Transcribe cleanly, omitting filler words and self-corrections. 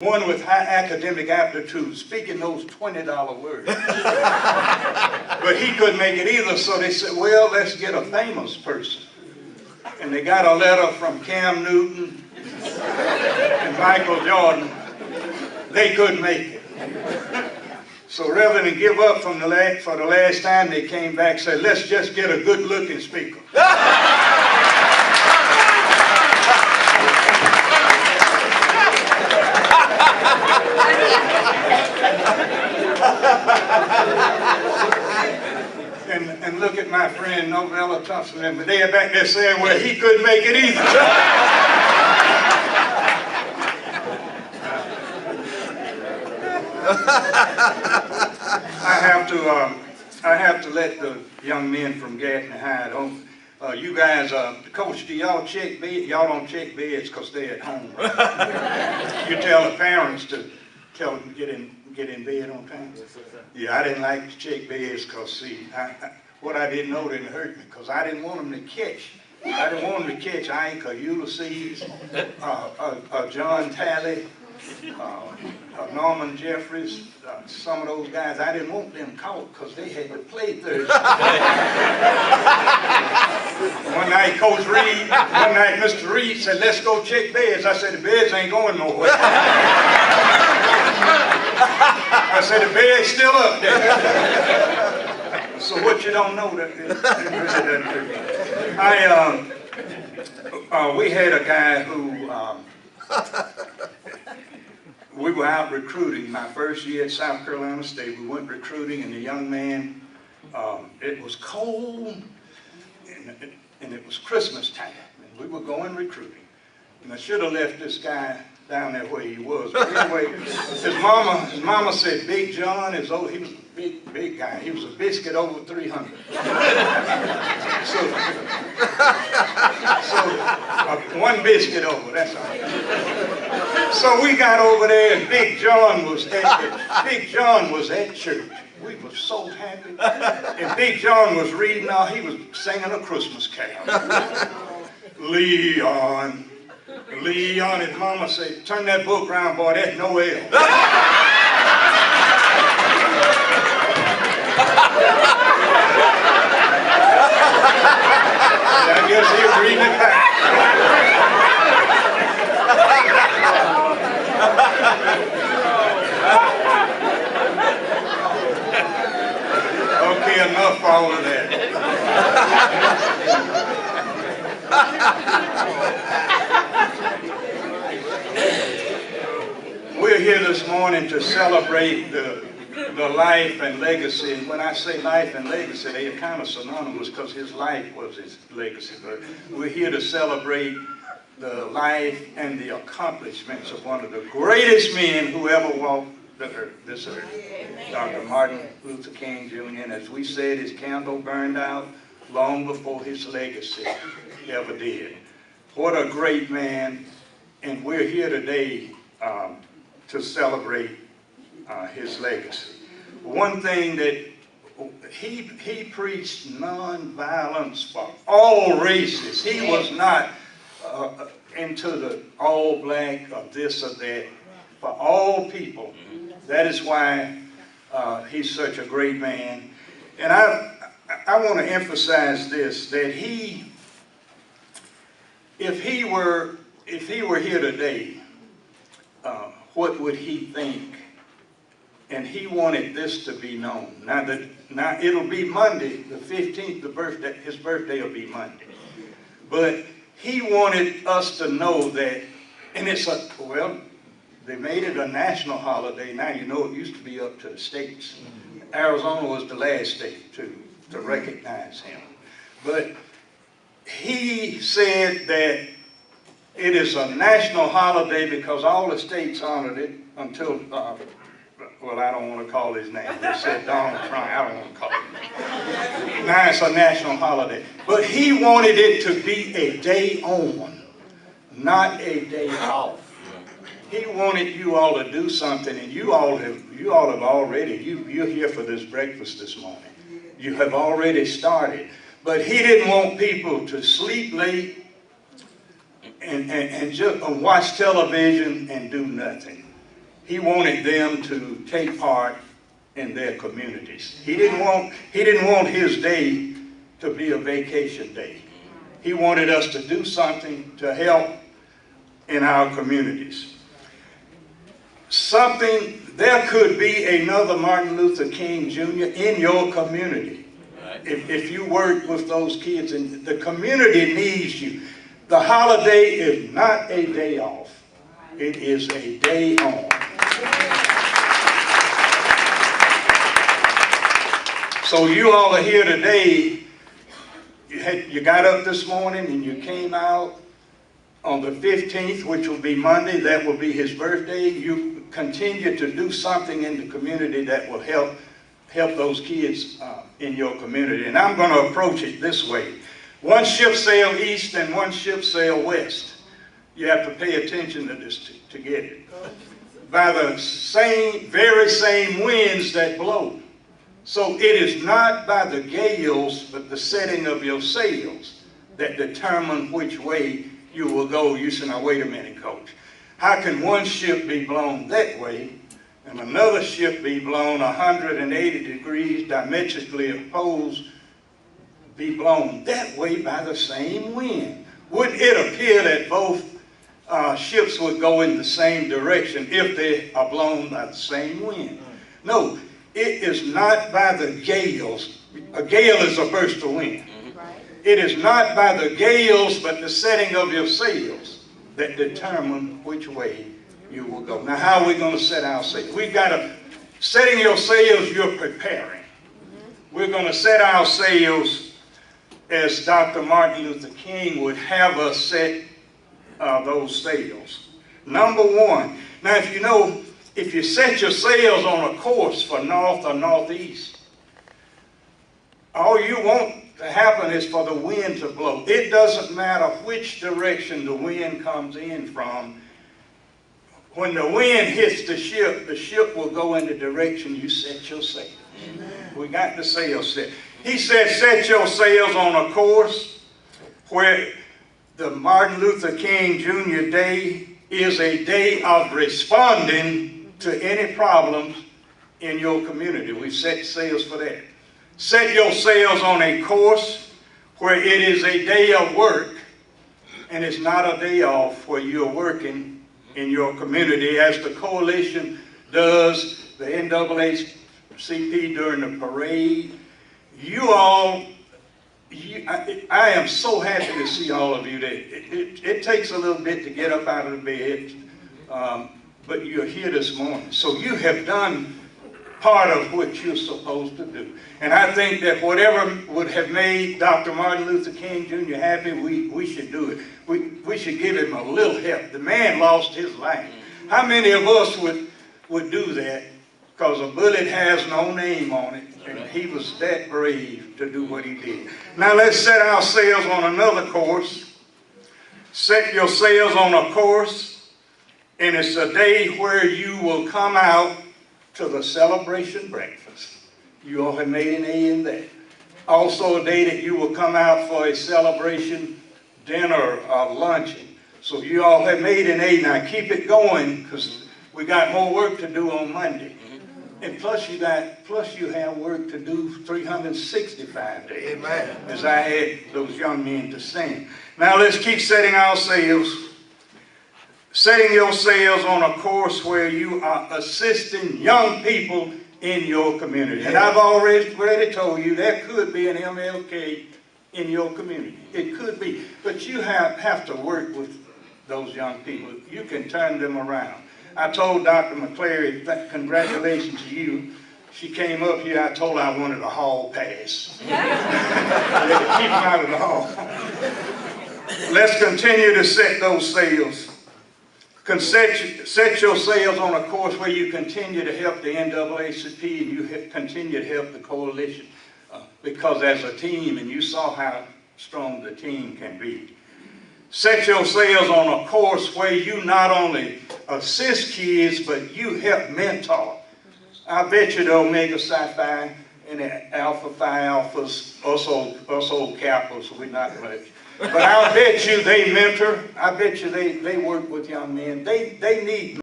One with high academic aptitude, speaking those $20 words. But he couldn't make it either, so they said, well, let's get a famous person. And they got a letter from Cam Newton and Michael Jordan. They couldn't make it. So rather than give up for the last time, they came back and said, let's just get a good-looking speaker. And look at my friend Novella Thompson, and they're back there saying, well, he couldn't make it either. I have to let the young men from Gaffney High know. You guys, Coach, do y'all check beds? Y'all don't check beds because they're at home, right? You tell the parents to tell them to get in bed on time? Yeah, I didn't like to check beds because, see, what I didn't know didn't hurt me because I didn't want them to catch. I didn't want them to catch Ike or Ulysses, John Talley, Norman Jeffries, some of those guys. I didn't want them caught because they had to play Thursday. One night, Mr. Reed said, let's go check beds. I said, the beds ain't going nowhere. I said, the bed's still up there. So what you don't know, that it really doesn't hurt. We had a guy who, we were out recruiting my first year at South Carolina State. We went recruiting, and the young man, it was cold, and it was Christmas time, and we were going recruiting. And I should have left this guy down there where he was. But anyway, his mama said, Big John is old. He was a big guy. He was a biscuit over 300. So one biscuit over, that's all. So we got over there, and Big John was at church. We were so happy. And Big John was reading out, he was singing a Christmas carol. Leon, his mama said, turn that book around, boy, that's Noel. I guess he was reading it back. Okay, enough for all of that. We're here this morning to celebrate the life and legacy. And when I say life and legacy, they are kind of synonymous because his life was his legacy. But we're here to celebrate the life and the accomplishments of one of the greatest men who ever walked this earth, Dr. Martin Luther King Jr. And as we said, his candle burned out long before his legacy ever did. What a great man, and we're here today to celebrate his legacy. One thing that he preached nonviolence for all races. He was not into the all black or this or that, for all people. That is why he's such a great man. And I want to emphasize this, that if he were here today, what would he think? And he wanted this to be known. Now it'll be Monday, the 15th, his birthday will be Monday. But he wanted us to know that, and they made it a national holiday. Now you know it used to be up to the states. Arizona was the last state to recognize him. But he said that it is a national holiday because all the states honored it until, well, I don't want to call his name. They said Donald Trump. I don't want to call him. Now it's a national holiday. But he wanted it to be a day on, not a day off. He wanted you all to do something, and you all have already, you're here for this breakfast this morning. You have already started. But he didn't want people to sleep late and just watch television and do nothing. he wanted them to take part in their communities. He didn't want his day to be a vacation day. He wanted us to do something to help in our communities. There could be another Martin Luther King Jr. in your community. If you work with those kids, and the community needs you. The holiday is not a day off. It is a day on. So you all are here today. You got up this morning and you came out on the 15th, which will be Monday. That will be his birthday. You continue to do something in the community that will help those kids in your community. And I'm going to approach it this way. One ship sail east and one ship sail west. You have to pay attention to this to get it. By the very same winds that blow. So it is not by the gales, but the setting of your sails that determine which way you will go. You say, now wait a minute, coach. How can one ship be blown that way and another ship be blown 180 degrees diametrically opposed, be blown that way by the same wind? Wouldn't it appear that both ships would go in the same direction if they are blown by the same wind? No, it is not by the gales. A gale is a burst of wind. It is not by the gales, but the setting of your sails that determine which way you will go. Now, how are we going to set our sails? We've got to, setting your sails, you're preparing. We're going to set our sails as Dr. Martin Luther King would have us set those sails. Number one, now if you set your sails on a course for north or northeast, all you want to happen is for the wind to blow. It doesn't matter which direction the wind comes in from. When the wind hits the ship will go in the direction you set your sail. Amen. We got the sail set. He said, set your sails on a course where the Martin Luther King Jr. Day is a day of responding to any problems in your community. We've set sails for that. Set your sails on a course where it is a day of work and it's not a day off where you're working in your community, as the coalition does, the NAACP during the parade. I am so happy to see all of you. It takes a little bit to get up out of the bed, but you're here this morning. So you have done part of what you're supposed to do. And I think that whatever would have made Dr. Martin Luther King Jr. happy, we should do it. We should give him a little help. The man lost his life. How many of us would do that? Because a bullet has no name on it, and he was that brave to do what he did. Now let's set our sails on another course. Set your sails on a course, and it's a day where you will come out to the celebration breakfast. You all have made an A in that. Also a day that you will come out for a celebration dinner or luncheon. So you all have made an A. Now keep it going, because we got more work to do on Monday. And plus you have work to do 365 days. Amen. As I had those young men to sing. Now let's keep setting our sails. Setting your sails on a course where you are assisting young people in your community. And I've already told you there could be an MLK in your community. It could be. But you have to work with those young people. You can turn them around. I told Dr. McClary, congratulations to you. She came up here, I told her I wanted a hall pass. Keep them out of the hall. Let's continue to set those sails. Set your sails on a course where you continue to help the NAACP and you continue to help the coalition. Because as a team, and you saw how strong the team can be. Set your sails on a course where you not only assist kids, but you help mentor. I bet you the Omega Psi Phi and the Alpha Phi Alphas, us old Kappas, we're not much. But I bet you they mentor. I bet you they work with young men. They need